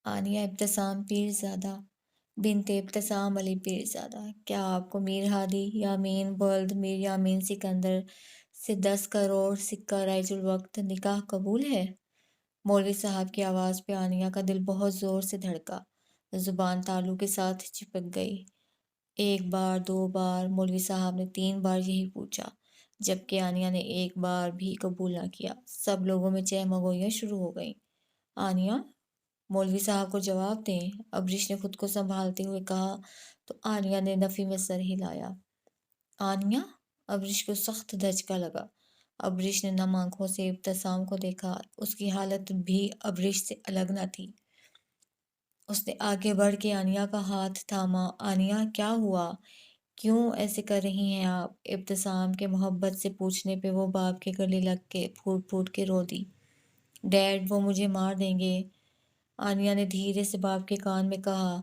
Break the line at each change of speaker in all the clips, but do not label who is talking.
आनिया इब्तिसाम Pirzada bint इब्तिसाम Ali Pirzada, क्या आपको मीर हादी यामीन बल्द मीर यामीन सिकंदर से 10 करोड़ सिक्का राइजुल वक्त निकाह कबूल है? मौलवी साहब की आवाज़ पे आनिया का दिल बहुत ज़ोर से धड़का, ज़ुबान तालू के साथ चिपक गई। एक बार, दो बार, मौलवी साहब ने 3 बार यही पूछा, जबकि आनिया ने एक बार भी कबूल ना किया। सब लोगों में चहमगोइयाँ शुरू हो गईं। आनिया, मौलवी साहब को जवाब दें, अबरीश ने खुद को संभालते हुए कहा, तो आनिया ने नफी में सर हिलाया। आनिया? अबरीश को सख्त धचका लगा। अबरीश ने नम आंखों से इब्तिसाम को देखा। उसकी हालत भी अबरीश से अलग न थी। उसने आगे बढ़ के आनिया का हाथ थामा। आनिया, क्या हुआ? क्यों ऐसे कर रही हैं आप? इब्तिसाम के मोहब्बत से पूछने पे वो बाप के गले लग के फूट फूट के रो दी। डैड, वो मुझे मार देंगे, आनिया ने धीरे से बाप के कान में कहा।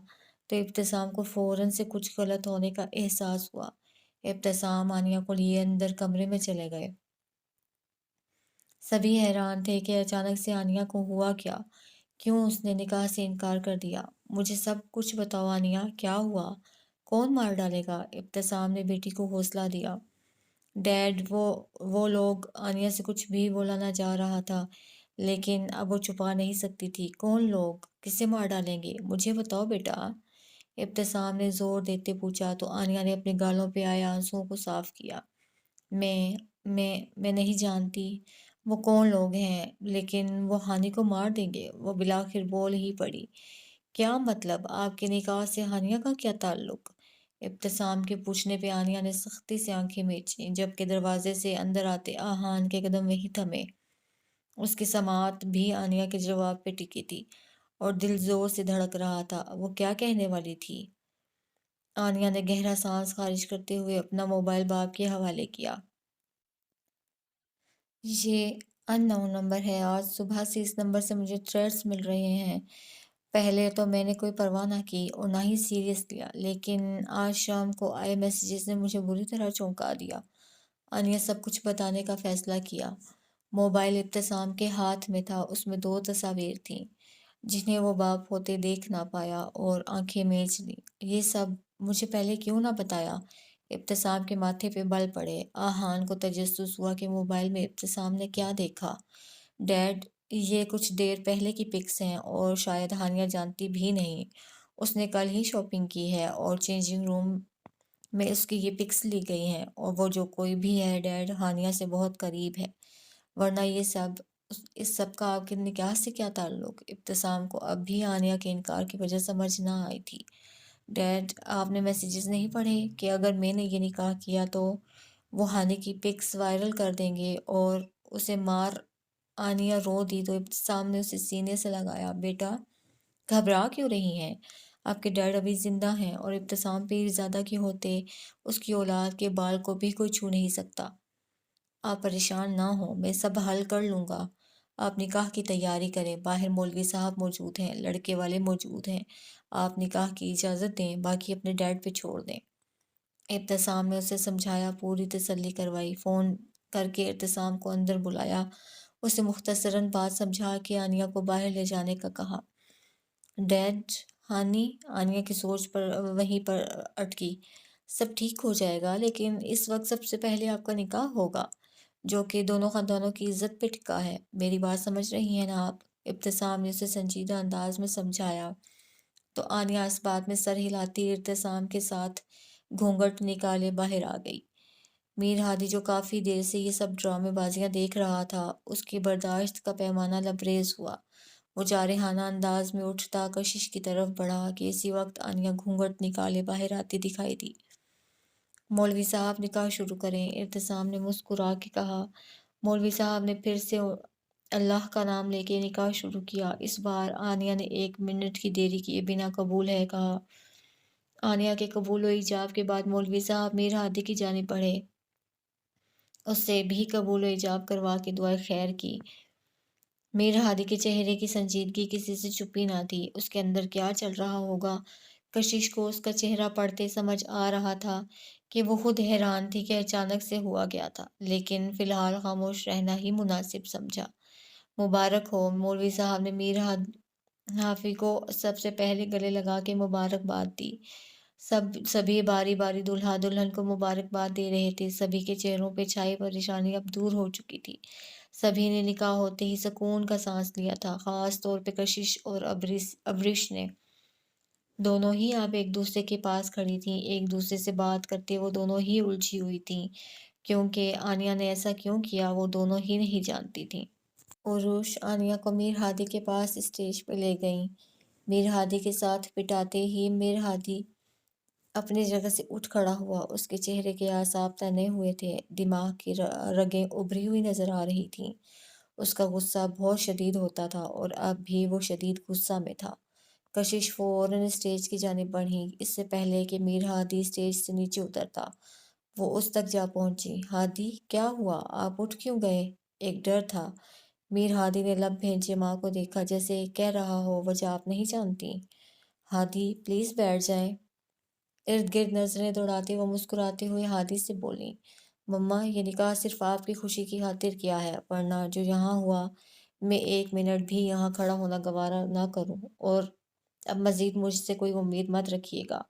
तो इब्तिसाम को फौरन से कुछ गलत होने का एहसास हुआ। इब्तिसाम आनिया को लिए अंदर कमरे में चले गए। सभी हैरान थे कि अचानक से आनिया को हुआ क्या, क्यों उसने निकाह से इनकार कर दिया। मुझे सब कुछ बताओ आनिया, क्या हुआ? कौन मार डालेगा? इब्तिसाम ने बेटी को हौसला दिया। डैड, वो लोग, आनिया से कुछ भी बोला ना जा रहा था, लेकिन अब वो छुपा नहीं सकती थी। कौन लोग? किसे मार डालेंगे? मुझे बताओ बेटा, इब्तिसाम ने जोर देते पूछा। तो आनिया ने अपने गालों पे आए आंसुओं को साफ किया। मैं मैं नहीं जानती वो कौन लोग हैं, लेकिन वो हानि को मार देंगे, वो बिलाखिर बोल ही पड़ी। क्या मतलब? आपके निकाह से हानिया का क्या ताल्लुक? इब्तिसाम के पूछने पे आनिया ने सख्ती से आंखें मींची, जबकि दरवाजे से अंदर आते आहान के कदम वहीं थमे। उसकी समात भी आनिया के जवाब पे टिकी थी और दिल जोर से धड़क रहा था। वो क्या कहने वाली थी? आनिया ने गहरा सांस खारिज करते हुए अपना मोबाइल बाप के हवाले किया। ये अननोन नंबर है। आज सुबह से इस नंबर से मुझे थ्रेट्स मिल रहे हैं। पहले तो मैंने कोई परवाह ना की और ना ही सीरियस लिया, लेकिन आज शाम को आए मैसेजेस ने मुझे बुरी तरह चौंका दिया। अनिया सब कुछ बताने का फैसला किया। मोबाइल इब्तिसाम के हाथ में था। उसमें 2 तस्वीर थीं, जिन्हें वो बाप होते देख ना पाया, और आंखें मीच लीं। ये सब मुझे पहले क्यों ना बताया? इब्तिसाम के माथे पे बल पड़े। आहान को तजस्सुस हुआ कि मोबाइल में इब्तिसाम ने क्या देखा। डैड, ये कुछ देर पहले की पिक्स हैं और शायद हानिया जानती भी नहीं। उसने कल ही शॉपिंग की है और चेंजिंग रूम में उसकी ये पिक्स ली गई हैं, और वो जो कोई भी है डैड, हानिया से बहुत करीब है। वरना ये सब, इस सब का आपके निकाह से क्या ताल्लुक? इब्तिसाम को अब भी आनिया के इनकार की वजह समझ ना आई थी। डैड, आपने मैसेजेस नहीं पढ़े कि अगर मैंने ये निकाह किया तो वो हानि की पिक्स वायरल कर देंगे और उसे मार। आनिया रो दी तो इब्तिसाम ने उसे सीने से लगाया। बेटा, घबरा क्यों रही हैं? आपके डैड अभी जिंदा हैं और इब्तिसाम पीरज़ादा के होते उसकी औलाद के बाल को भी कोई छू नहीं सकता। आप परेशान ना हो, मैं सब हल कर लूँगा। आप निकाह की तैयारी करें, बाहर मौलवी साहब मौजूद हैं, लड़के वाले मौजूद हैं। आप निकाह की इजाज़त दें, बाकी अपने डैड पे छोड़ दें। इब्तिसाम ने उसे समझाया, पूरी तसल्ली करवाई। फ़ोन करके इब्तिसाम को अंदर बुलाया। उसे मुख्तसरन बात समझा के आनिया को बाहर ले जाने का कहा। डैड, हानि, आनिया की सोच पर वहीं पर अटकी। सब ठीक हो जाएगा, लेकिन इस वक्त सबसे पहले आपका निकाह होगा, जो कि दोनों खानदानों की इज्जत पे टिका है। मेरी बात समझ रही हैं ना आप? इब्तिसाम ने उसे संजीदा अंदाज में समझाया। तो आनिया इस बात में सर हिलाती इब्तिसाम के साथ घूंघट निकाले बाहर आ गई। मीर हादी, जो काफी देर से ये सब ड्रामेबाजियां देख रहा था, उसकी बर्दाश्त का पैमाना लबरेज हुआ। वो जारहाना अंदाज में उठता कशिश की तरफ बढ़ा कि इसी वक्त आनिया घूंघट निकाले बाहर आती दिखाई दी। मौलवी साहब, निकाह शुरू करें, इब्तिसाम ने मुस्कुरा के कहा। मौलवी साहब ने फिर से अल्लाह का नाम लेके निकाह शुरू किया। इस बार आनिया ने 1 मिनट की देरी किए बिना कबूल है कहा। आनिया के कबूल व इजाब के बाद मौलवी साहब मीर हादी की जानिब बढ़े। उससे भी कबूल व इजाब करवा के दुआ खैर की। मीर हादी के चेहरे की संजीदगी किसी से छुपी ना थी। उसके अंदर क्या चल रहा होगा, कशिश को उसका चेहरा पढ़ते समझ आ रहा था कि वो खुद हैरान थी कि अचानक से हुआ क्या था, लेकिन फिलहाल खामोश रहना ही मुनासिब समझा। मुबारक हो, मौलवी साहब ने हाफ़ी को सबसे पहले गले लगा के मुबारकबाद दी। सभी बारी-बारी दूल्हा-दुल्हन को मुबारकबाद दे रहे थे। सभी के चेहरों पे छाई परेशानी अब दूर हो चुकी थी। सभी ने निकाह होते ही सुकून का साँस लिया था, ख़ास तौर पे कशिश और अबरिश ने। दोनों ही अब एक-दूसरे के पास खड़ी थीं, एक-दूसरे से बात करते वो दोनों ही उलझी हुई थीं, क्योंकि आनिया ने ऐसा क्यों किया वो दोनों ही नहीं जानती थीं। उर्वश आनिया को मीर हादी के पास स्टेज पे ले गईं। मीर हादी के साथ पिटाते ही मीर हादी अपनी जगह से उठ खड़ा हुआ। उसके चेहरे के आसाब तने हुए थे, दिमाग की रगें उभरी हुई नजर आ रही थीं। उसका गुस्सा बहुत शदीद होता था और अब भी वो शदीद गुस्सा में था। कशिश फौरन स्टेज की जानिब बढ़ी, इससे पहले कि मीर हादी स्टेज से नीचे उतरता। वो उस तक जा पहुंची। हादी, क्या हुआ? आप उठ क्यों गए? एक डर था। मीर हादी ने लब भेंचे माँ को देखा, जैसे कह रहा हो वजह आप नहीं जानती। हादी, प्लीज बैठ जाएं। इर्द गिर्द नजरें दौड़ाते वो मुस्कुराते हुए हादी से बोली, मम्मा ये निकाह सिर्फ आपकी खुशी की खातिर किया है, वरना जो यहाँ हुआ मैं एक मिनट भी यहाँ खड़ा होना गवारा ना करूँ, और अब मजीद मुझसे कोई उम्मीद मत रखिएगा।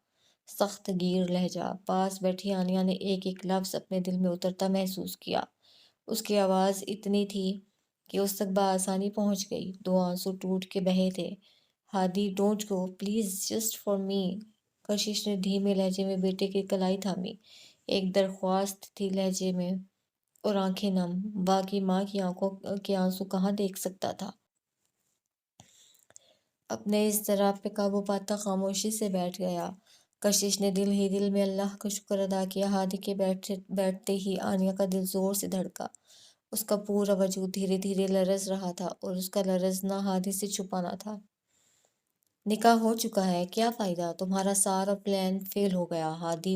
सख्त गीर लहजा। पास बैठी आनिया ने एक एक लफ्ज अपने दिल में उतरता महसूस किया। उसकी आवाज़ इतनी थी कि उस तक बआसानी पहुंच गई। दो आंसू टूट के बहे थे। Hadi, don't go please, just for me. कशिश ने धीमे लहजे में बेटे की कलाई थामी। एक दरख्वास्त थी लहजे में, और आंखें नम। बाकी माँ की आंखों के आंसू कहाँ देख सकता था। अपने इस तरह पे काबू पाता खामोशी से बैठ गया। कशिश ने दिल ही दिल में अल्लाह का शुक्र अदा किया। हादी के बैठते ही आनिया का दिल जोर से धड़का। उसका पूरा वजूद धीरे धीरे लरज रहा था, और उसका लरजना हादी से छुपाना था। निकाह हो चुका है, क्या फायदा? तुम्हारा सारा प्लान फेल हो गया। हादी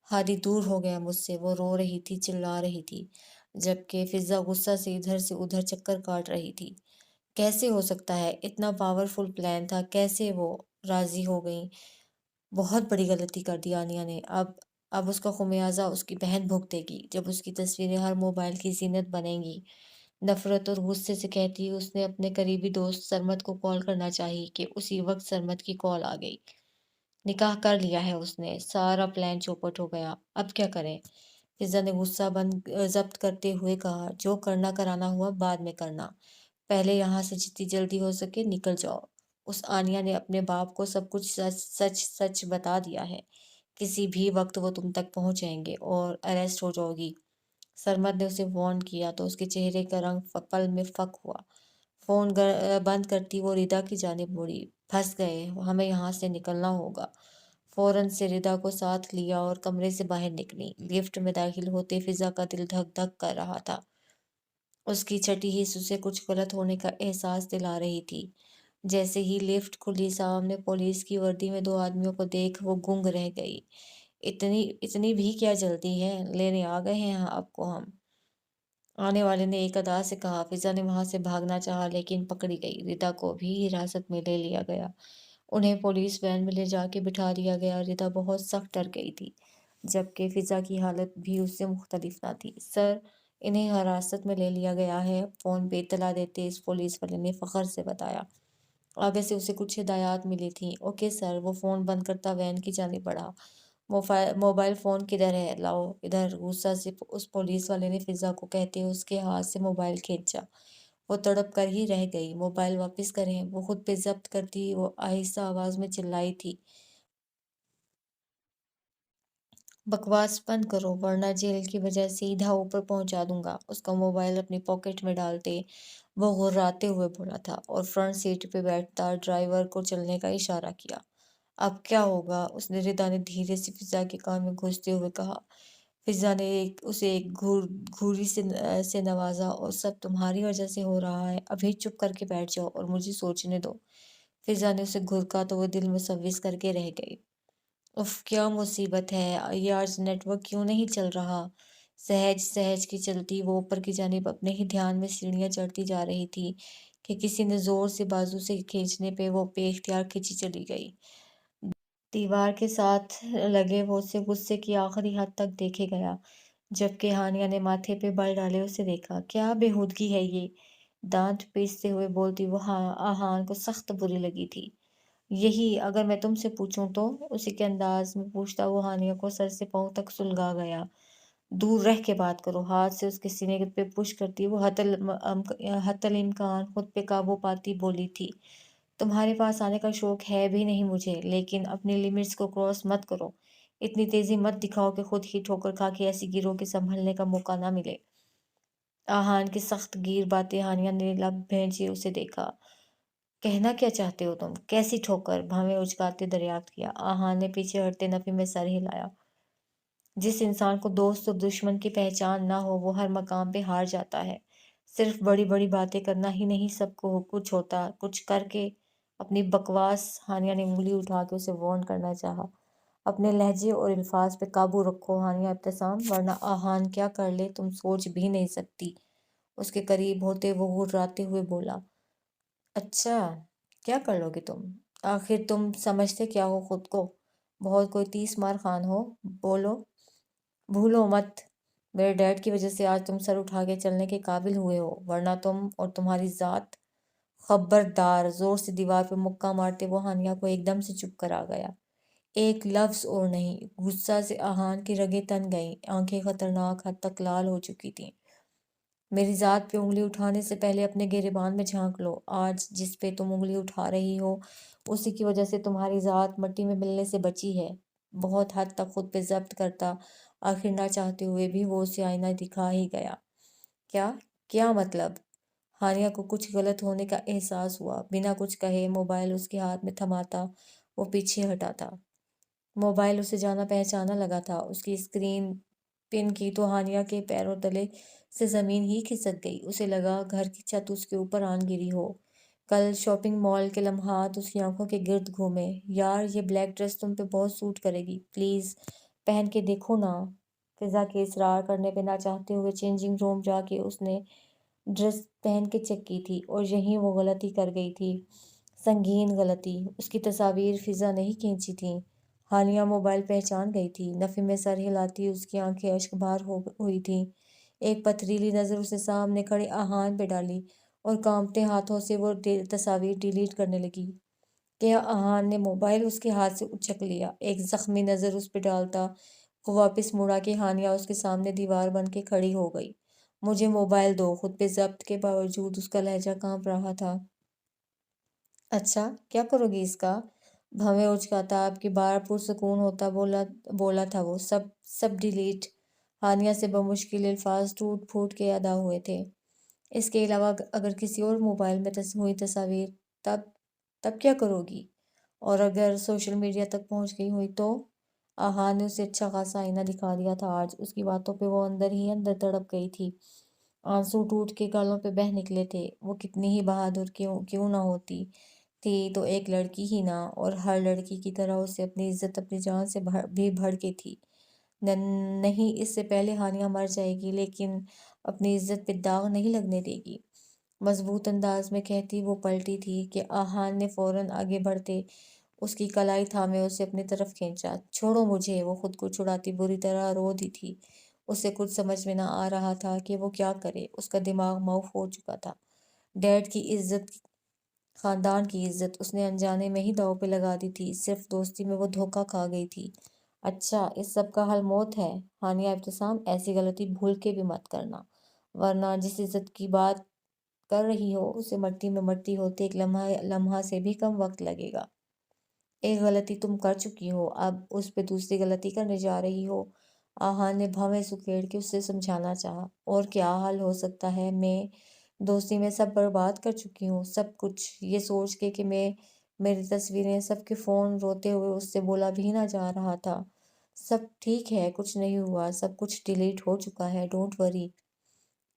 हादी दूर हो गया मुझसे। वो रो रही थी, चिल्ला रही थी, जबकि फिजा गुस्सा से इधर से उधर चक्कर काट रही थी। कैसे हो सकता है? इतना पावरफुल प्लान था, कैसे वो राजी हो गई? बहुत बड़ी गलती कर दी आनिया ने। अब उसका खुमियाजा उसकी बहन भुगतेगी, जब उसकी तस्वीरें हर मोबाइल की जीनत बनेंगी। नफरत और गुस्से से कहती उसने अपने करीबी दोस्त सरमद को कॉल करना चाहिए कि उसी वक्त सरमद की कॉल आ गई। निकाह कर लिया है उसने, सारा प्लान चौपट हो गया। अब क्या करें? फिजा ने गुस्सा जब्त करते हुए कहा, जो करना कराना हुआ बाद में करना, पहले यहाँ से जितनी जल्दी हो सके निकल जाओ। उस आनिया ने अपने बाप को सब कुछ सच सच सच बता दिया है। किसी भी वक्त वो तुम तक पहुंच जाएंगे और अरेस्ट हो जाओगी। सरमद ने उसे वार्न किया तो उसके चेहरे का रंग पल में फक हुआ। बंद करती वो रिदा की जानिब मुड़ी। फंस गए, हमें यहाँ से निकलना होगा। फौरन से रिदा को साथ लिया और कमरे से बाहर निकली। लिफ्ट में दाखिल होते फिजा का दिल धक धक कर रहा था। उसकी छठी हिस्स उसे कुछ गलत होने का एहसास दिला रही थी। जैसे ही लिफ्ट खुली, सामने पुलिस की वर्दी में दो आदमियों को देख वो गुंग रह गई। इतनी इतनी भी क्या जल्दी है, लेने आ गए हैं आपको हम, आने वाले ने एक अदा से कहा। फिजा ने वहां से भागना चाहा, लेकिन पकड़ी गई। रिदा को भी हिरासत में ले लिया गया। उन्हें पुलिस वैन में ले जाके बिठा दिया गया। रिदा बहुत सख्त डर गई थी, जबकि फिजा की हालत भी उससे मुख्तलिफ ना थी। सर, इन्हें हिरासत में ले लिया गया है, फोन पे इत्तला देते इस पुलिस वाले ने फखर से बताया। आगे से उसे कुछ हिदायत मिली थी। Okay sir. वो फोन बंद करता वैन की जानिब बढ़ा। मोबाइल फोन किधर है? लाओ इधर। गुस्सा से उस पुलिस वाले ने फिजा को कहते हुए उसके हाथ से मोबाइल खींचा। वो तड़प कर ही रह गई। मोबाइल वापस करें। वो खुद पे जब्त करती वो आहिस्ता आवाज में चिल्लाई थी, बकवास बंद करो वरना जेल की वजह सीधा ऊपर पहुंचा दूंगा। उसका मोबाइल अपनी पॉकेट में डालते वो घुर्राते हुए बोला था, और फ्रंट सीट पे बैठता ड्राइवर को चलने का इशारा किया। अब क्या होगा? उसने रिदा ने धीरे से फिजा के कान में घुसते हुए कहा। फिजा ने उसे एक घूरी से नवाजा, और सब तुम्हारी वजह से हो रहा है, अभी चुप करके बैठ जाओ और मुझे सोचने दो। फिजा ने उसे घुरका तो वो दिल मुसव्विस करके रह गई। उफ, क्या मुसीबत है ये, आज नेटवर्क क्यों नहीं चल रहा? सहज सहज की चलती वो ऊपर की जानिब अपने ही ध्यान में सीढ़ियां चढ़ती जा रही थी कि किसी ने जोर से बाजू से खींचने पे वो बेख्तियार खींची चली गई। दीवार के साथ लगे वो उसे गुस्से की आखिरी हद तक देखे गया, जबकि हानिया ने माथे पे बल डाले उसे देखा। क्या बेहूदगी है ये? दांत पीसते हुए बोलती वो आहान को सख्त बुरी लगी थी। यही अगर मैं तुमसे पूछूं तो, उसी के अंदाज में पूछता वो हानिया को सर से पांव तक सुलगा गया। दूर रह के बात करो, हाथ से उसके सीने पे पुश करती वो हतल इम्कान खुद पे काबू पाती बोली थी। तुम्हारे पास आने का शौक है भी नहीं मुझे, लेकिन अपनी लिमिट्स को क्रॉस मत करो। इतनी तेजी मत दिखाओ कि खुद ही ठोकर खा के ऐसी गिरो के संभलने का मौका ना मिले। आहान की सख्त गीर बातें हानिया ने लब भेंचे उसे देखा। कहना क्या चाहते हो तुम? कैसी ठोकर? भावें उचकाते दरियाफ्त किया। आहान ने पीछे हटते नफी में सर हिलाया। जिस इंसान को दोस्त और दुश्मन की पहचान ना हो वो हर मकाम पे हार जाता है। सिर्फ बड़ी बड़ी बातें करना ही नहीं, सबको कुछ होता कुछ करके अपनी बकवास। हानिया ने उंगली उठा के उसे वार्न करना चाहा। अपने लहजे और अल्फाज पे काबू रखो हानिया इब्तिसाम, वरना आहान क्या कर ले तुम सोच भी नहीं सकती। उसके करीब होते वो घुर्राते हुए बोला। अच्छा, क्या कर लोगे तुम? आखिर तुम समझते क्या हो खुद को? बहुत कोई 30 मार खान हो? बोलो। भूलो मत, मेरे डैड की वजह से आज तुम सर उठा के चलने के काबिल हुए हो, वरना तुम और तुम्हारी जात। खबरदार! जोर से दीवार पर मुक्का मारते वो हानिया को एकदम से चुप करा गया। एक लफ्ज और नहीं। गुस्सा से आहान की रगें तन गईं, आंखें खतरनाक हद तक लाल हो चुकी थीं। मेरी जात पे उंगली उठाने से पहले अपने गिरेबान में झांक लो। आज जिस पे तुम उंगली उठा रही हो उसी की वजह से तुम्हारी जात मट्टी में मिलने से बची है। बहुत हद तक खुद पे जब्त करता, आखिर ना चाहते हुए भी वो उसे आईना दिखा ही गया। क्या? क्या मतलब? हानिया को कुछ गलत होने का एहसास हुआ। बिना कुछ कहे मोबाइल उसके हाथ में थमाता वो पीछे हटा था। मोबाइल उसे जाना पहचाना लगा था। उसकी स्क्रीन पिन की तो हानिया के पैरों तले से जमीन ही खिसक गई। उसे लगा घर की छत उसके ऊपर आन गिरी हो। कल शॉपिंग मॉल के लम्हात उसकी आंखों के गिर्द घूमे। यार, ये ब्लैक ड्रेस तुम पे बहुत सूट करेगी, प्लीज पहन के देखो ना। फिजा के इसरार करने पे ना चाहते हुए चेंजिंग रूम जाके उसने ड्रेस पहन के चेक की थी, और यहीं वो गलती कर गई थी। संगीन गलती। उसकी तस्वीर फिजा नहीं खींची थी। हानिया मोबाइल पहचान गई थी। नफी में सर हिलाती उसकी आंखें अश्कबार हो हुई थी। एक पथरीली नजर उसे सामने खड़े आहान पे डाली और कांपते हाथों से वो तस्वीर डिलीट करने लगी। क्या आहान ने मोबाइल उसके हाथ से उचक लिया? एक जख्मी नजर उस पर डालता वो वापस मुड़ा के हानिया उसके सामने दीवार बन के खड़ी हो गई। मुझे मोबाइल दो। खुद पे जब्त के बावजूद उसका लहजा कांप रहा था। अच्छा, क्या करोगी इसका? भवें उचकाता आपकी बार पुरसकून होता बोला बोला था वो। सब सब डिलीट। हानिया से बमुश्किल अल्फाज टूट फूट के अदा हुए थे। इसके अलावा अगर किसी और मोबाइल में हुई तस्वीर, तब तब क्या करोगी? और अगर सोशल मीडिया तक पहुंच गई हुई तो? आहा ने उसे अच्छा खासा आईना दिखा दिया था आज। उसकी बातों पे वो अंदर ही अंदर तड़प गई थी। आंसू टूट के गालों पे बह निकले थे। वो कितनी ही बहादुर क्यों क्यों ना होती थी तो एक लड़की ही ना, और हर लड़की की तरह उसे अपनी इज्जत अपनी जान से भी भड़ के थी। नहीं, इससे पहले हानिया मर जाएगी, लेकिन अपनी इज्जत पे दाग नहीं लगने देगी। मजबूत अंदाज में कहती वो पलटी थी कि आहान ने फौरन आगे बढ़ते उसकी कलाई थामे उसे अपनी तरफ खींचा। छोड़ो मुझे। वो खुद को छुड़ाती बुरी तरह रो दी थी। उसे कुछ समझ में ना आ रहा था कि वो क्या करे। उसका दिमाग मौफ हो चुका था। डैड की इज्जत, खानदान की इज्जत उसने अनजाने में ही दांव पे लगा दी थी। सिर्फ दोस्ती में वो धोखा खा गई थी। अच्छा, इस सब का हल मौत है? हानिया इब्तिसाम, ऐसी गलती भूल के भी मत करना, वरना जिस इज्जत की बात कर रही हो उसे मट्टी में मट्टी होते एक लम्हा लम्हा से भी कम वक्त लगेगा। एक गलती तुम कर चुकी हो, अब उस पे दूसरी गलती करने जा रही हो। आहान ने भवें सुखेड़ के उससे समझाना चाहा। और क्या हाल हो सकता है? मैं दोस्ती में सब बर्बाद कर चुकी हूँ, सब कुछ। ये सोच के कि मैं मेरी तस्वीरें सबके फोन रोते हुए उससे बोला भी ना जा रहा था। सब ठीक है, कुछ नहीं हुआ, सब कुछ डिलीट हो चुका है, डोंट वरी।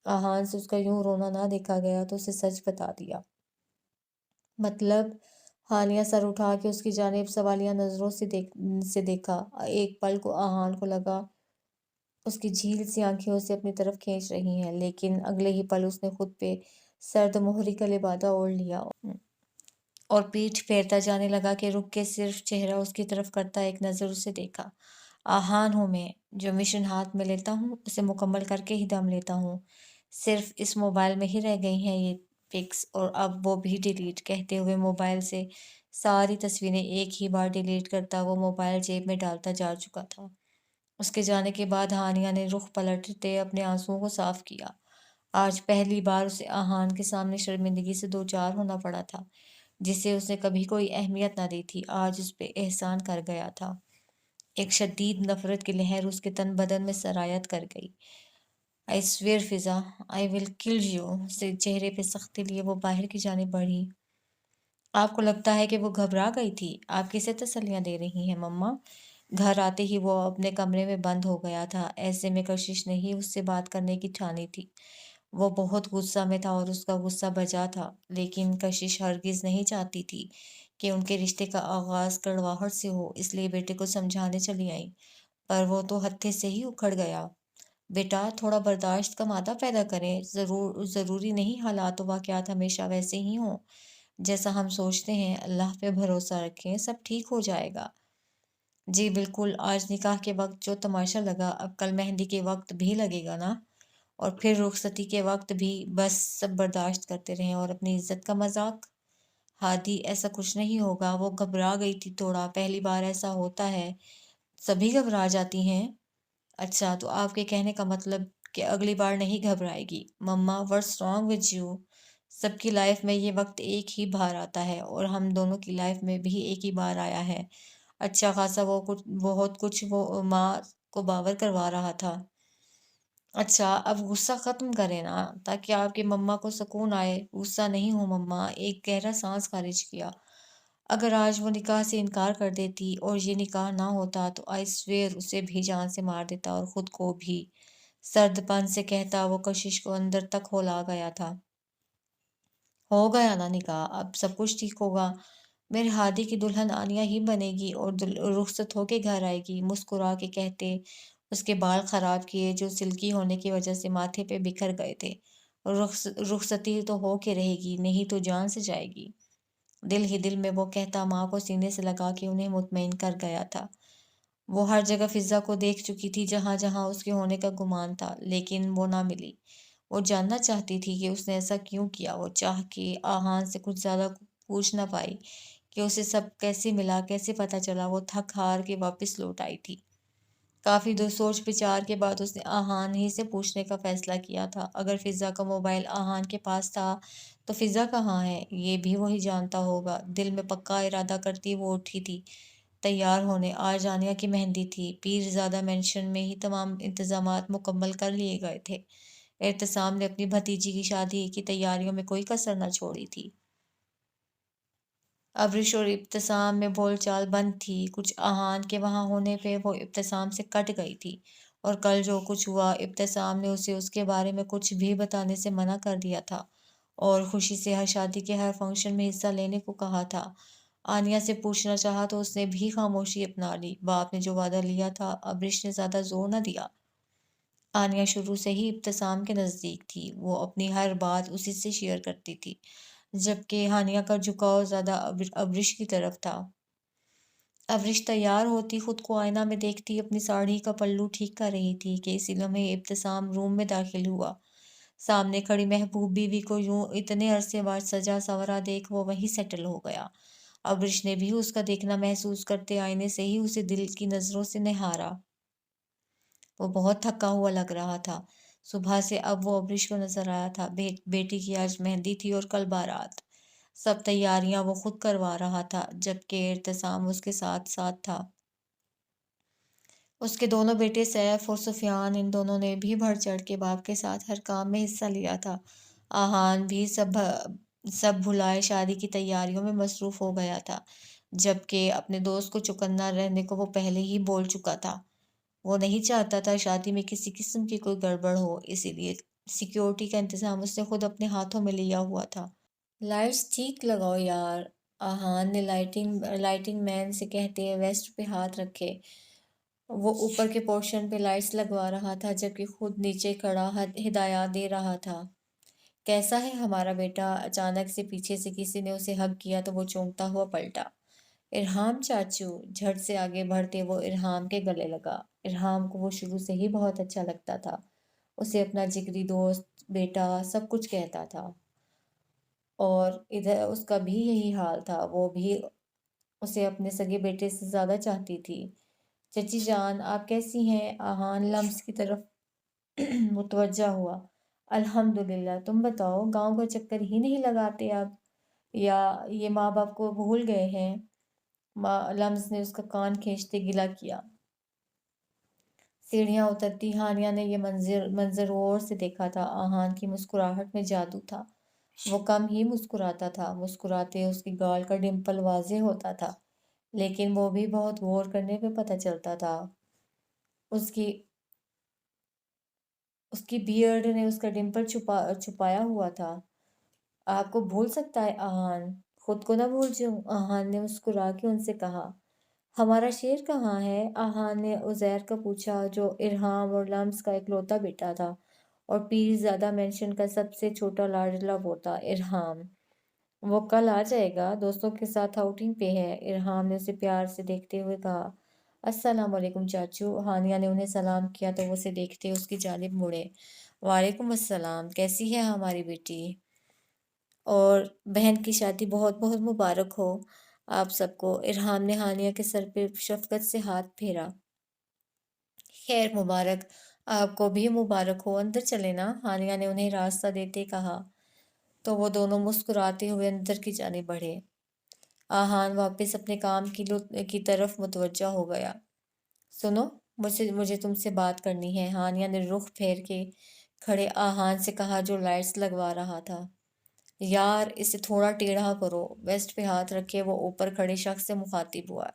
आहान से उसका यूं रोना ना देखा गया तो उसे सच बता दिया। मतलब? हानिया सर उठा के उसकी जानिब सवालिया नजरों से देखा। एक पल को आहान को लगा उसकी झील सी आंखें उसे अपनी तरफ खींच रही हैं, लेकिन अगले ही पल उसने खुद पे सर्द मोहरी का लिबादा ओढ़ लिया और पीठ फेरता जाने लगा कि रुक के सिर्फ चेहरा उसकी तरफ करता एक नजर उसे देखा। आहान हूं मैं, जो मिशन हाथ में लेता हूँ उसे मुकम्मल करके ही दम लेता हूँ। सिर्फ इस मोबाइल में ही रह गई हैं ये पिक्स और अब वो भी डिलीट कहते हुए मोबाइल से सारी तस्वीरें एक ही बार डिलीट करता वो मोबाइल जेब में डालता जा चुका था। उसके जाने के बाद हानिया ने रुख पलटते अपने आंसुओं को साफ किया। आज पहली बार उसे आहान के सामने शर्मिंदगी से दो चार होना पड़ा था, जिसे उसने कभी कोई अहमियत ना दी थी, आज उस पे एहसान कर गया था। एक शदीद नफरत की लहर उसके तन बदन में सरायत कर गई। I swear Fiza, I will kill you से चेहरे पे सख्ती लिए वो बाहर की जाने बढ़ी। आपको लगता है कि वो घबरा गई थी? आप किसे तसल्लियां दे रही हैं मम्मा? घर आते ही वो अपने कमरे में बंद हो गया था। ऐसे में कशिश ने ही उससे बात करने की ठानी थी। वो बहुत गुस्सा में था और उसका गुस्सा बजा था, लेकिन कशिश हरगिज नहीं चाहती थी कि उनके रिश्ते का आगाज कड़वाहट से हो, इसलिए बेटे को समझाने चली आई। पर वो तो हत्थे से ही उखड़ गया। बेटा, थोड़ा बर्दाश्त का मादा पैदा करें। जरूरी नहीं हालात और वाकयात हमेशा वैसे ही हों जैसा हम सोचते हैं। अल्लाह पे भरोसा रखें, सब ठीक हो जाएगा। जी बिल्कुल, आज निकाह के वक्त जो तमाशा लगा, अब कल मेहंदी के वक्त भी लगेगा ना? और फिर रुखसती के वक्त भी। बस सब बर्दाश्त करते रहें और अपनी इज्जत का मजाक। हादी, ऐसा कुछ नहीं होगा, वो घबरा गई थी थोड़ा, पहली बार ऐसा होता है। सभी घबरा जाती हैं। अच्छा, तो आपके कहने का मतलब कि अगली बार नहीं घबराएगी? मम्मा, व्हाट्स रॉन्ग विद यू? सबकी लाइफ में ये वक्त एक ही बार आता है और हम दोनों की लाइफ में भी एक ही बार आया है। अच्छा खासा वो कुछ बहुत कुछ वो माँ को बावर करवा रहा था। अच्छा, अब गुस्सा खत्म करें ना, ताकि आपकी मम्मा को सुकून आए। गुस्सा नहीं हूँ मम्मा, एक गहरा सांस खारिज किया। अगर आज वो निकाह से इनकार कर देती और ये निकाह ना होता तो आई स्वेयर उसे भी जान से मार देता और खुद को भी। सर्दपन से कहता वो कशिश को अंदर तक होला गया था। हो गया ना निकाह, अब सब कुछ ठीक होगा। मेरे हादी की दुल्हन आनिया ही बनेगी और रुखसत होके घर आएगी, मुस्कुरा के कहते उसके बाल खराब किए जो सिल्की होने की वजह से माथे पे बिखर गए थे। रुखसती तो हो के रहेगी, नहीं तो जान से जाएगी। दिल ही दिल में वो कहता माँ को सीने से लगा के उन्हें मुतमईन कर गया था। वो हर जगह फिज़ा को देख चुकी थी जहाँ जहाँ उसके होने का गुमान था, लेकिन वो ना मिली। वो जानना चाहती थी कि उसने ऐसा क्यों किया। वो चाह के आहान से कुछ ज्यादा पूछ ना पाई कि उसे सब कैसे मिला, कैसे पता चला। वो थक हार के वापस लौट आई थी। काफी दूर सोच विचार के बाद उसने आहान ही से पूछने का फैसला किया था। अगर फिजा का मोबाइल आहान के पास था तो फिजा कहाँ है, ये भी वही जानता होगा। दिल में पक्का इरादा करती वो उठी थी तैयार होने। आज आनिया की मेहंदी थी। पीरजादा मेंशन में ही तमाम इंतजामात मुकम्मल कर लिए गए थे। एहतसाम ने अपनी भतीजी की शादी की तैयारियों में कोई कसर न छोड़ी थी। अब्रिश और इब्तिसाम में बोलचाल बंद थी। कुछ आहान के वहां होने पे वो इब्तिसाम से कट गई थी। और कल जो कुछ हुआ, इब्तिसाम ने उसे उसके बारे में कुछ भी बताने से मना कर दिया था और खुशी से हर शादी के हर फंक्शन में हिस्सा लेने को कहा था। आनिया से पूछना चाहा तो उसने भी खामोशी अपना ली। बाप ने जो वादा लिया था, अब्रिश ने ज्यादा जोर न दिया। आनिया शुरू से ही इब्तिसाम के नज़दीक थी। वो अपनी हर बात उसी से शेयर करती थी, जबकि हानिया का झुकाव ज़्यादा अब्रिश की तरफ था। अब्रिश तैयार होती, खुद को आईना में देखती, अपनी साड़ी का पल्लू ठीक कर रही थी कि इसी लम्हे इब्तिसाम रूम में दाखिल हुआ। सामने खड़ी महबूब बीवी को यूं इतने अरसे बाद सजा सवरा देख वो वहीं सेटल हो गया। अब्रिश ने भी उसका देखना महसूस करते आईने से ही उसे दिल की नजरों से निहारा। वो बहुत थका हुआ लग रहा था। सुबह से अब वो अब्रिश को नजर आया था। बेटी की आज मेहंदी थी और कल बारात। सब तैयारियां वो खुद करवा रहा था, जबकि इर्तिसाम उसके साथ साथ था। उसके दोनों बेटे सैफ और सुफियान, इन दोनों ने भी बढ़ चढ़ के बाप के साथ हर काम में हिस्सा लिया था। आहान भी सब भुलाए शादी की तैयारियों में मसरूफ हो गया था, जबकि अपने दोस्त को चुकन्ना रहने को वो पहले ही बोल चुका था। वो नहीं चाहता था शादी में किसी किस्म की कोई गड़बड़ हो, इसीलिए सिक्योरिटी का इंतजाम उसने खुद अपने हाथों में लिया हुआ था। लाइट्स ठीक लगाओ यार, आहान ने लाइटिंग मैन से कहते हुए वेस्ट पे हाथ रखे। वो ऊपर के पोर्शन पे लाइट्स लगवा रहा था, जबकि खुद नीचे खड़ा हिदायत दे रहा था। कैसा है हमारा बेटा? अचानक से पीछे से किसी ने उसे हग किया तो वो चौंकता हुआ पलटा। इरहाम चाचू। झट से आगे बढ़ते वो इरहाम के गले लगा। इरहाम को वो शुरू से ही बहुत अच्छा लगता था। उसे अपना जिगरी दोस्त, बेटा सब कुछ कहता था। اور ادھر اس کا بھی یہی حال تھا، وہ بھی اسے اپنے سگے بیٹے سے زیادہ چاہتی تھی۔ چچی جان آپ کیسی ہیں؟ آہان لمس کی طرف متوجہ ہوا۔ الحمدللہ، تم بتاؤ گاؤں کا چکر ہی نہیں لگاتے آپ، یا یہ ماں باپ کو بھول گئے ہیں؟ لمس نے اس کا کان کھینچتے گلا کیا۔ سیڑھیاں اترتی ہانیہ نے یہ منظر غور سے دیکھا تھا۔ آہان کی مسکراہٹ میں جادو تھا، وہ کم ہی مسکراتا تھا، مسکراتے اس کی گال کا ڈمپل واضح ہوتا تھا، لیکن وہ بھی بہت غور کرنے پہ پتہ چلتا تھا۔ اس کی بیئرڈ نے اس کا ڈمپل چھپایا ہوا تھا۔ آپ کو بھول سکتا ہے آہان، خود کو نہ بھول جاؤں، آہان نے مسکرا کے ان سے کہا۔ ہمارا شیر کہاں ہے؟ آہان نے عزیر کا پوچھا، جو ارحام اور لمس کا اکلوتا بیٹا تھا اور پیر زادہ مینشن کا سب سے چھوٹا لاڈلا پوتا ارحام۔ وہ کل آ جائے گا، دوستوں کے ساتھ آؤٹنگ پہ ہے، ارحام نے اسے پیار سے دیکھتے ہوئے کہا۔ السلام علیکم چاچو، ہانیہ نے انہیں سلام کیا تو وہ اسے دیکھتے اس کی جانب مڑے۔ وعلیکم السلام، کیسی ہے ہماری بیٹی؟ اور بہن کی شادی بہت بہت مبارک ہو آپ سب کو۔ ارحام نے ہانیہ کے سر پہ شفقت سے ہاتھ پھیرا۔ خیر مبارک، آپ کو بھی مبارک ہو، اندر چلے نا، ہانیہ نے انہیں راستہ دیتے کہا تو وہ دونوں مسکراتے ہوئے اندر کی جانب بڑھے۔ آہان واپس اپنے کام کی طرف متوجہ ہو گیا۔ سنو، مجھے تم سے بات کرنی ہے، ہانیہ نے رخ پھیر کے کھڑے آہان سے کہا جو لائٹس لگوا رہا تھا۔ یار اسے تھوڑا ٹیڑھا کرو، ویسٹ پہ ہاتھ رکھے وہ اوپر کھڑے شخص سے مخاطب ہوا،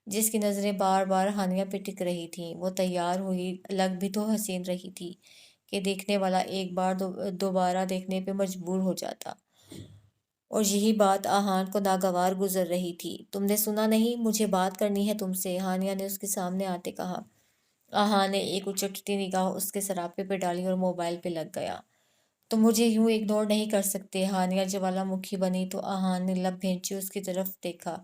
جس کی نظریں بار بار ہانیہ پہ ٹک رہی تھیں۔ وہ تیار ہوئی، لگ بھی تو حسین رہی تھی کہ دیکھنے والا ایک بار دوبارہ دیکھنے پہ مجبور ہو جاتا، اور یہی بات آہان کو ناگوار گزر رہی تھی۔ تم نے سنا نہیں؟ مجھے بات کرنی ہے تم سے، ہانیہ نے اس کے سامنے آتے کہا۔ آہان نے ایک اچٹتی نگاہ اس کے سراپے پہ ڈالی اور موبائل پہ لگ گیا۔ تم مجھے یوں اگنور نہیں کر سکتے، ہانیہ جوالا مکھی بنی تو آہان نے لب بھینچے اس کی طرف دیکھا۔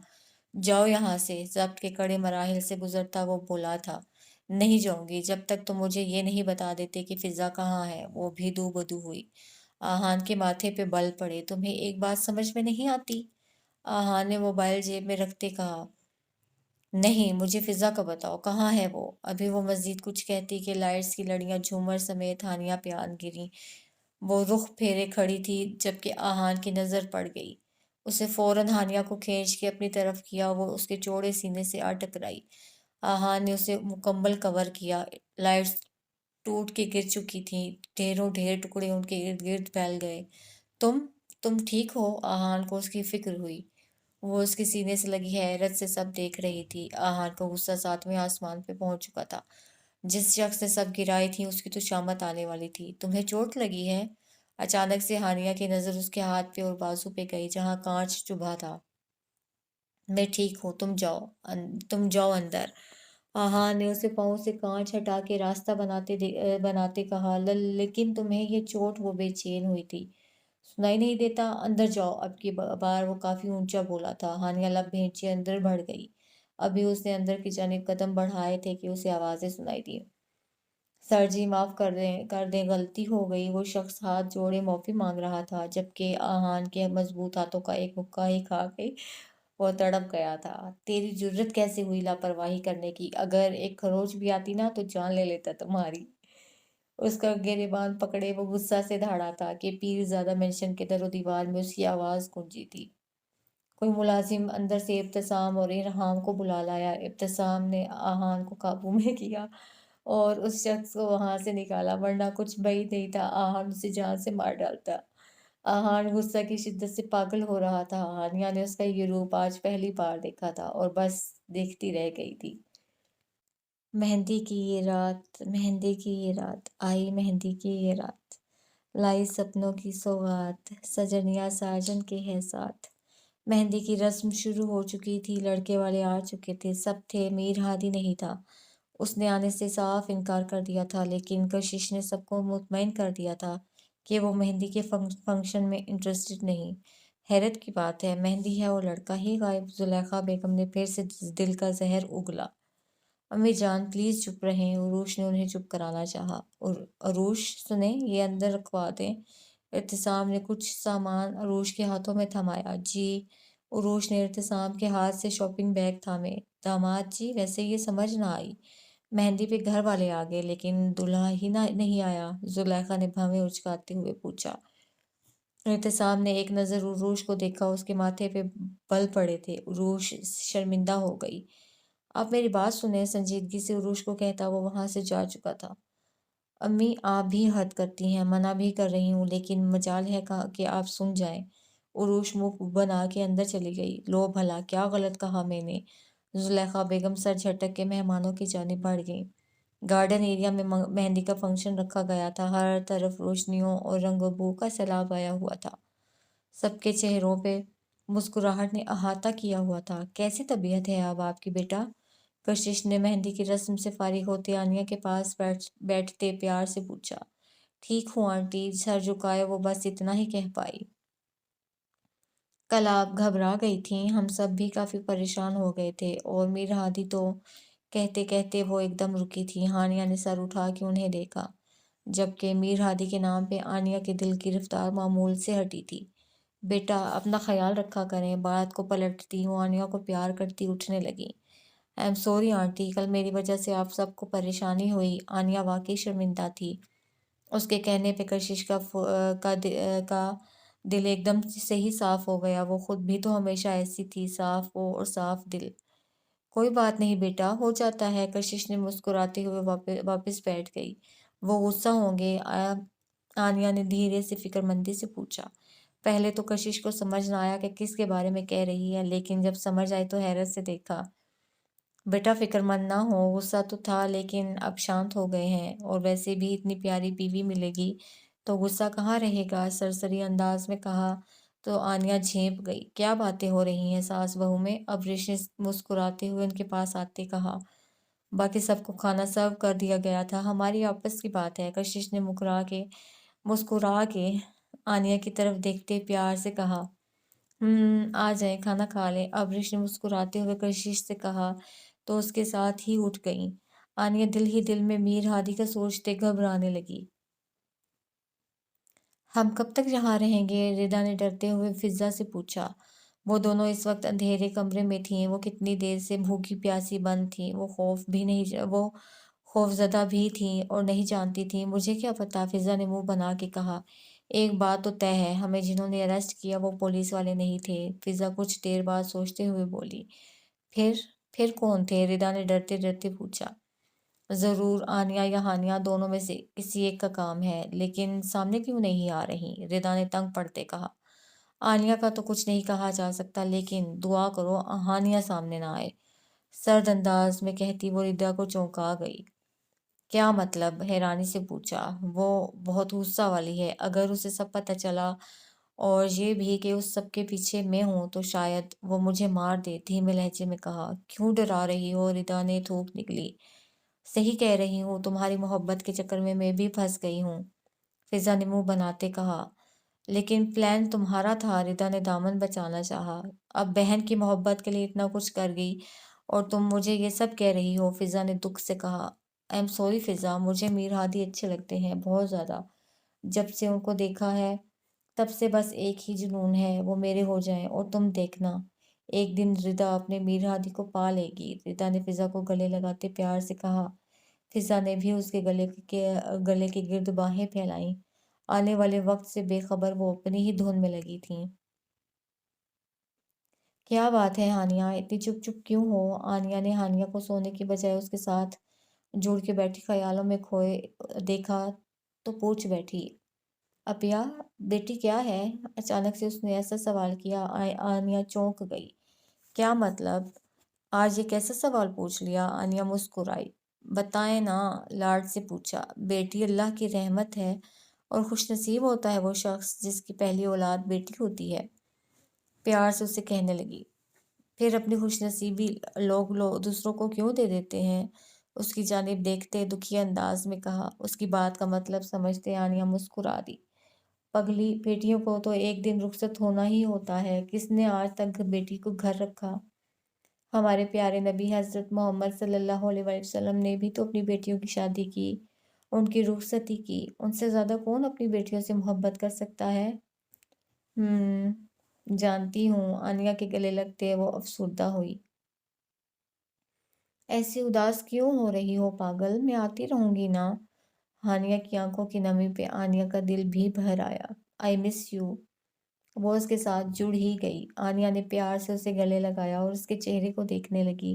جاؤ یہاں سے، ضبط کے کڑے مراحل سے گزرتا وہ بولا تھا۔ نہیں جاؤں گی جب تک تم مجھے یہ نہیں بتا دیتے کہ فضا کہاں ہے۔ وہ بھی دو بدو ہوئی۔ آہان کے ماتھے پہ بل پڑے۔ تمہیں ایک بات سمجھ میں نہیں آتی؟ آہان نے موبائل جیب میں رکھتے کہا۔ نہیں، مجھے فضا کا بتاؤ، کہاں ہے وہ؟ ابھی وہ مزید کچھ کہتی کہ لائٹس کی لڑیاں جھومر سمیت ہانیہ پہ آن گریں۔ وہ رخ پھیرے کھڑی تھی جبکہ آہان کی نظر پڑ گئی۔ اسے فوراً ہانیہ کو کھینچ کے اپنی طرف کیا، وہ اس کے چوڑے سینے سے آ ٹکرائی۔ آہان نے اسے مکمل کور کیا۔ لائٹس ٹوٹ کے گر چکی تھیں، ڈھیروں ڈھیر ٹکڑے ان کے ارد گرد پھیل گئے۔ تم ٹھیک ہو؟ آہان کو اس کی فکر ہوئی۔ وہ اس کے سینے سے لگی حیرت سے سب دیکھ رہی تھی۔ آہان کا غصہ ساتویں آسمان پہ پہنچ چکا تھا۔ جس شخص نے سب گرائی تھی اس کی تو شامت آنے والی تھی۔ تمہیں چوٹ لگی ہے؟ اچانک سے ہانیہ کی نظر اس کے ہاتھ پہ اور بازو پہ گئی جہاں کانچ چبھا تھا۔ میں ٹھیک ہوں، تم جاؤ اندر۔ آہان نے اسے پاؤں سے کانچ ہٹا کے راستہ بناتے کہا۔ لیکن تمہیں یہ چوٹ؟ وہ بے چین ہوئی تھی۔ سنائی نہیں دیتا؟ اندر جاؤ۔ اب کی بار وہ کافی اونچا بولا تھا۔ ہانیہ لب بھینچے اندر بڑھ گئی۔ ابھی اس نے اندر کی جانب قدم بڑھائے تھے کہ اسے آوازیں سنائی دی۔ سر جی معاف کر دیں غلطی ہو گئی۔ وہ شخص ہاتھ جوڑے معافی مانگ رہا تھا جبکہ آہان کے مضبوط ہاتھوں کا ایک مکہ ہی کھا کے وہ تڑپ گیا تھا۔ تیری جرت کیسے ہوئی لاپرواہی کرنے کی؟ اگر ایک خروچ بھی آتی نا تو جان لے لیتا تمہاری۔ اس کا گریبان پکڑے وہ غصہ سے دھاڑا تھا کہ پیر زادہ مینشن کے در و دیوار میں اس کی آواز گونجی تھی۔ کوئی ملازم اندر سے ابتسام اور ارحام کو بلا لایا۔ ابتسام نے آہان کو قابو میں کیا اور اس شخص کو وہاں سے نکالا، ورنہ کچھ بعید نہیں تھا آہان اسے جان سے مار ڈالتا۔ آہان غصہ کی شدت سے پاگل ہو رہا تھا۔ ہانیہ نے اس کا یہ روپ آج پہلی بار دیکھا تھا اور بس دیکھتی رہ گئی تھی۔ مہندی کی یہ رات، مہندی کی یہ رات، آئی مہندی کی یہ رات، لائی سپنوں کی سوغات، سجنیا ساجن کے ہے ساتھ۔ مہندی کی رسم شروع ہو چکی تھی، لڑکے والے آ چکے تھے، سب تھے، میر ہادی نہیں تھا۔ اس نے آنے سے صاف انکار کر دیا تھا، لیکن کشش نے سب کو مطمئن کر دیا تھا کہ وہ مہندی کے فنکشن میں انٹرسٹڈ نہیں۔ حیرت کی بات ہے، مہندی ہے اور لڑکا ہی غائب۔ زلیخا بیگم نے پھر سے دل کا زہر اگلا۔ امی جان پلیز چپ رہیں، عروش نے انہیں چپ کرانا چاہا۔ عروش سنیں، یہ اندر رکھوا دیں۔ ارتسام نے کچھ سامان عروش کے ہاتھوں میں تھمایا۔ جی۔ عروش نے ارتسام کے ہاتھ سے شاپنگ بیگ تھامے۔ داماد جی، ویسے یہ سمجھ نہ آئی، مہندی پہ گھر والے آ گئے لیکن دلہا ہی نہیں آیا؟ زلیخا نے بھویں اچکاتے ہوئے پوچھا۔ ارتسام نے ایک نظر عروش کو دیکھا، اس کے ماتھے پہ بل پڑے تھے۔ عروش شرمندہ ہو گئی۔ آپ میری بات سنیں، سنجیدگی سے عروش کو کہتا وہ وہاں سے جا چکا تھا۔ امی، آپ بھی حد کرتی ہیں، منع بھی کر رہی ہوں لیکن مجال ہے کہ آپ سن جائیں۔ عروش منہ بنا کے اندر چلی گئی۔ لو بھلا، کیا غلط کہا میں نے؟ زلیخا بیگم سر جھٹک کے مہمانوں کی جانب بڑھ گئیں۔ گارڈن ایریا میں مہندی کا فنکشن رکھا گیا تھا۔ ہر طرف روشنیوں اور رنگ و بو کا سیلاب آیا ہوا تھا۔ سب کے چہروں پہ مسکراہٹ نے احاطہ کیا ہوا تھا۔ کیسی طبیعت ہے اب آپ کی بیٹا؟ کشش نے مہندی کی رسم سے فارغ ہوتے آنیا کے پاس بیٹھتے پیار سے پوچھا۔ ٹھیک ہوں آنٹی، سر جھکائے وہ بس اتنا ہی کہہ پائی۔ کل آپ گھبرا گئی تھیں، ہم سب بھی کافی پریشان ہو گئے تھے، اور میر ہادی تو… کہتے کہتے وہ ایک دم رکی تھی۔ ہانیہ نے سر اٹھا کے انہیں دیکھا، جبکہ میر ہادی کے نام پہ آنیا کے دل کی رفتار معمول سے ہٹی تھی۔ بیٹا، اپنا خیال رکھا کریں۔ بات کو پلٹتی وہ آنیا کو پیار کرتی اٹھنے لگی۔ آئی ایم سوری آنٹی، کل میری وجہ سے آپ سب کو پریشانی ہوئی۔ آنیا واقعی شرمندہ تھی۔ اس کے کہنے پہ کشش کا دل ایک دم سے ہی صاف ہو گیا۔ وہ خود بھی تو ہمیشہ ایسی تھی، صاف وہ اور صاف دل۔ کوئی بات نہیں بیٹا، ہو جاتا ہے۔ کشش نے مسکراتے ہوئے واپس بیٹھ گئی۔ وہ غصہ ہوں گے؟ آنیا نے دھیرے سے فکر مندی سے پوچھا۔ پہلے تو کشش کو سمجھ نہ آیا کہ کس کے بارے میں کہہ رہی ہے، لیکن جب سمجھ آئی تو حیرت سے دیکھا۔ بیٹا فکر مند نہ ہو، غصہ تو تھا لیکن اب شانت ہو گئے ہیں، اور ویسے بھی اتنی پیاری بیوی ملے گی تو غصہ کہاں رہے گا، سرسری انداز میں کہا تو آنیا جھینپ گئی۔ کیا باتیں ہو رہی ہیں ساس بہو میں؟ ابریش نے مسکراتے ہوئے ان کے پاس آتے کہا۔ باقی سب کو کھانا سرو کر دیا گیا تھا، ہماری آپس کی بات ہے۔ کشش نے مسکرا کے آنیا کی طرف دیکھتے پیار سے کہا۔ آ جائیں، کھانا کھا لیں۔ ابریش نے مسکراتے ہوئے کشش سے کہا تو اس کے ساتھ ہی اٹھ گئیں۔ آنیا دل ہی دل میں میر ہادی کا سوچتے گھبرانے لگی۔ ہم کب تک یہاں رہیں گے؟ ردا نے ڈرتے ہوئے فضا سے پوچھا۔ وہ دونوں اس وقت اندھیرے کمرے میں تھیں۔ وہ کتنی دیر سے بھوکی پیاسی بند تھیں۔ وہ خوف زدہ بھی تھیں اور نہیں جانتی تھیں۔ مجھے کیا پتا، فضا نے منہ بنا کے کہا۔ ایک بات تو طے ہے، ہمیں جنہوں نے اریسٹ کیا وہ پولیس والے نہیں تھے۔ فضا کچھ دیر بعد سوچتے ہوئے بولی۔ پھر کون تھے؟ ردا نے ڈرتے ڈرتے پوچھا۔ ضرور آنیا یا ہانیہ، دونوں میں سے کسی ایک کا کام ہے، لیکن سامنے کیوں نہیں آ رہی؟ ردا نے تنگ پڑتے کہا۔ آنیا کا تو کچھ نہیں کہا جا سکتا، لیکن دعا کرو ہانیہ سامنے نہ آئے، سرد انداز میں کہتی وہ ردا کو چونکا گئی۔ کیا مطلب؟ حیرانی سے پوچھا۔ وہ بہت غصہ والی ہے، اگر اسے سب پتہ چلا، اور یہ بھی کہ اس سب کے پیچھے میں ہوں، تو شاید وہ مجھے مار دے، دھیمے لہجے میں کہا۔ کیوں ڈرا رہی ہو؟ ردا نے تھوک نکلی۔ صحیح کہہ رہی ہوں، تمہاری محبت کے چکر میں بھی پھنس گئی ہوں، فضا نے منہ بناتے کہا۔ لیکن پلان تمہارا تھا، ردا نے دامن بچانا چاہا۔ اب بہن کی محبت کے لیے اتنا کچھ کر گئی اور تم مجھے یہ سب کہہ رہی ہو، فضا نے دکھ سے کہا۔ آئی ایم سوری فضا، مجھے میر ہادی اچھے لگتے ہیں، بہت زیادہ۔ جب سے ان کو دیکھا ہے تب سے بس ایک ہی جنون ہے، وہ میرے ہو جائیں، اور تم دیکھنا ایک دن ردا اپنے میر ہادی کو پا لے گی، ردا نے فضا کو گلے لگاتے پیار سے کہا۔ فضا نے بھی اس کے گلے کے گرد باہیں پھیلائیں۔ آنے والے وقت سے بے خبر وہ اپنی ہی دھن میں لگی تھیں۔ کیا بات ہے ہانیہ، اتنی چپ چپ کیوں ہو؟ آنیا نے ہانیہ کو سونے کی بجائے اس کے ساتھ جڑ کے بیٹھی خیالوں میں کھوئے دیکھا تو پوچھ بیٹھی۔ اپیا بیٹی کیا ہے؟ اچانک سے اس نے ایسا سوال کیا۔ آنیا چونک گئی۔ کیا مطلب؟ آج یہ کیسا سوال پوچھ لیا؟ آنیا مسکرائی۔ بتائیں نا، لاڈ سے پوچھا۔ بیٹی اللہ کی رحمت ہے، اور خوش نصیب ہوتا ہے وہ شخص جس کی پہلی اولاد بیٹی ہوتی ہے، پیار سے اسے کہنے لگی۔ پھر اپنی خوش نصیبی لوگ دوسروں کو کیوں دے دیتے ہیں؟ اس کی جانب دیکھتے دکھی انداز میں کہا۔ اس کی بات کا مطلب سمجھتے آنیا مسکرا دی۔ پگلی، بیٹیوں کو تو ایک دن رخصت ہونا ہی ہوتا ہے، کس نے آج تک بیٹی کو گھر رکھا؟ ہمارے پیارے نبی حضرت محمد صلی اللہ علیہ وسلم نے بھی تو اپنی بیٹیوں کی شادی کی، ان کی رخصتی کی۔ ان سے زیادہ کون اپنی بیٹیوں سے محبت کر سکتا ہے؟ جانتی ہوں، آنیہ کے گلے لگتے وہ افسردہ ہوئی۔ ایسی اداس کیوں ہو رہی ہو پاگل؟ میں آتی رہوں گی نا۔ ہانیہ کی آنکھوں کی نمی پہ آنیہ کا دل بھی بھر آیا۔ آئی مس یو۔ وہ اس کے ساتھ جڑ ہی گئی۔ آنیہ نے پیار سے اسے گلے لگایا اور اس کے چہرے کو دیکھنے لگی۔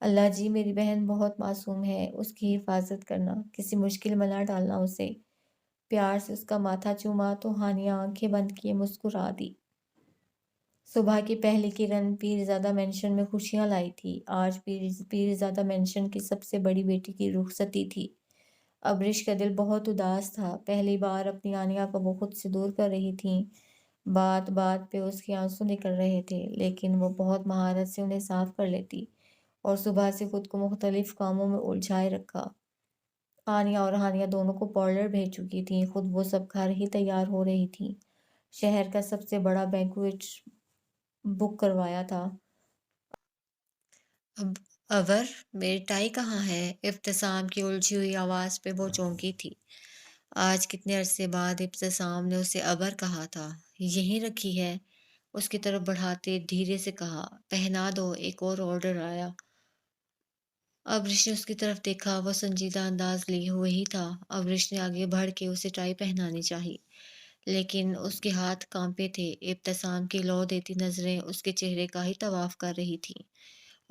اللہ جی، میری بہن بہت معصوم ہے، اس کی حفاظت کرنا، کسی مشکل میں نہ ڈالنا اسے۔ پیار سے اس کا ماتھا چوما تو ہانیہ آنکھیں بند کیے مسکرا دی۔ صبح کی پہلی کرن پیرزادہ مینشن میں خوشیاں لائی تھی۔ آج پیرزادہ مینشن کی سب سے بڑی بیٹی کی رخصتی تھی۔ ابرش کا دل بہت اداس تھا۔ پہلی بار اپنی آنیہ کو وہ خود سے دور کر رہی تھیں۔ بات بات پہ اس کے آنسو نکل رہے تھے، لیکن وہ بہت مہارت سے انہیں صاف کر لیتی اور صبح سے خود کو مختلف کاموں میں الجھائے رکھا۔ آنیہ اور ہانیہ دونوں کو پارلر بھیج چکی تھیں، خود وہ سب گھر ہی تیار ہو رہی تھیں۔ شہر کا سب سے بڑا بینکویٹ بک کروایا تھا۔ اور میری ٹائی کہاں ہے؟ ابتسام کی الجھی ہوئی آواز پہ وہ چونکی تھی۔ آج کتنے عرصے بعد ابتسام نے اسے ابر کہا تھا۔ یہیں رکھی ہے، اس کی طرف بڑھاتے دھیرے سے کہا۔ پہنا دو، ایک اور آرڈر آیا۔ ابرش نے اس کی طرف دیکھا، وہ سنجیدہ انداز لیے ہوئے ہی تھا۔ ابرش نے آگے بڑھ کے اسے ٹائی پہنانی چاہی، لیکن اس کے ہاتھ کانپے تھے۔ ابتسام کی لو دیتی نظریں اس کے چہرے کا ہی طواف کر رہی تھیں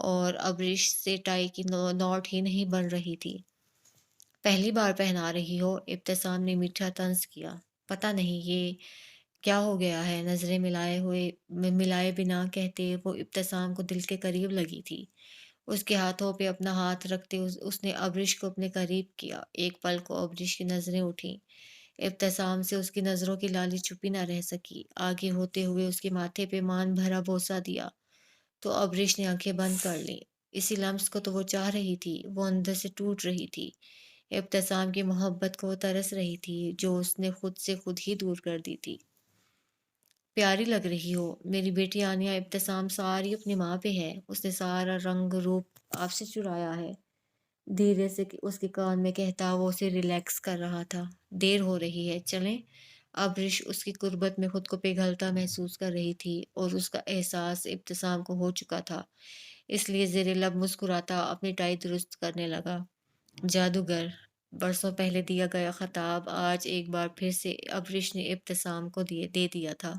اور ابرش سے ٹائی کی نوٹ ہی نہیں بن رہی تھی۔ پہلی بار پہنا رہی ہو؟ ابتسام نے میٹھا طنز کیا۔ پتہ نہیں یہ کیا ہو گیا ہے۔ نظریں ملائے بنا کہتے وہ ابتسام کو دل کے قریب لگی تھی۔ اس کے ہاتھوں پہ اپنا ہاتھ رکھتے اس نے ابرش کو اپنے قریب کیا۔ ایک پل کو ابرش کی نظریں اٹھیں۔ ابتسام سے اس کی نظروں کی لالی چھپی نہ رہ سکی۔ آگے ہوتے ہوئے اس کے ماتھے پہ مان بھرا بوسہ دیا تو ابرش نے آنکھیں بند کر لیں۔ اسی لمس کو تو وہ چاہ رہی تھی، وہ اندر سے ٹوٹ رہی تھی۔ ابتسام کی محبت کو وہ ترس رہی تھی جو اس نے خود سے خود ہی دور کر دی تھی۔ پیاری لگ رہی ہو میری بیٹی آنیہ۔ ابتسام ساری اپنی ماں پہ ہے، اس نے سارا رنگ روپ آپ سے چرایا ہے۔ دھیرے سے اس کے کان میں کہتا وہ اسے ریلیکس کر رہا تھا۔ دیر ہو رہی ہے، چلیں۔ ابرش اس کی قربت میں خود کو پگھلتا محسوس کر رہی تھی اور اس کا احساس ابتسام کو ہو چکا تھا، اس لیے زیر لب مسکراتا اپنی ٹائی درست کرنے لگا۔ جادوگر، برسوں پہلے دیا گیا خطاب آج ایک بار پھر سے ابرش نے ابتسام کو دے دیا تھا۔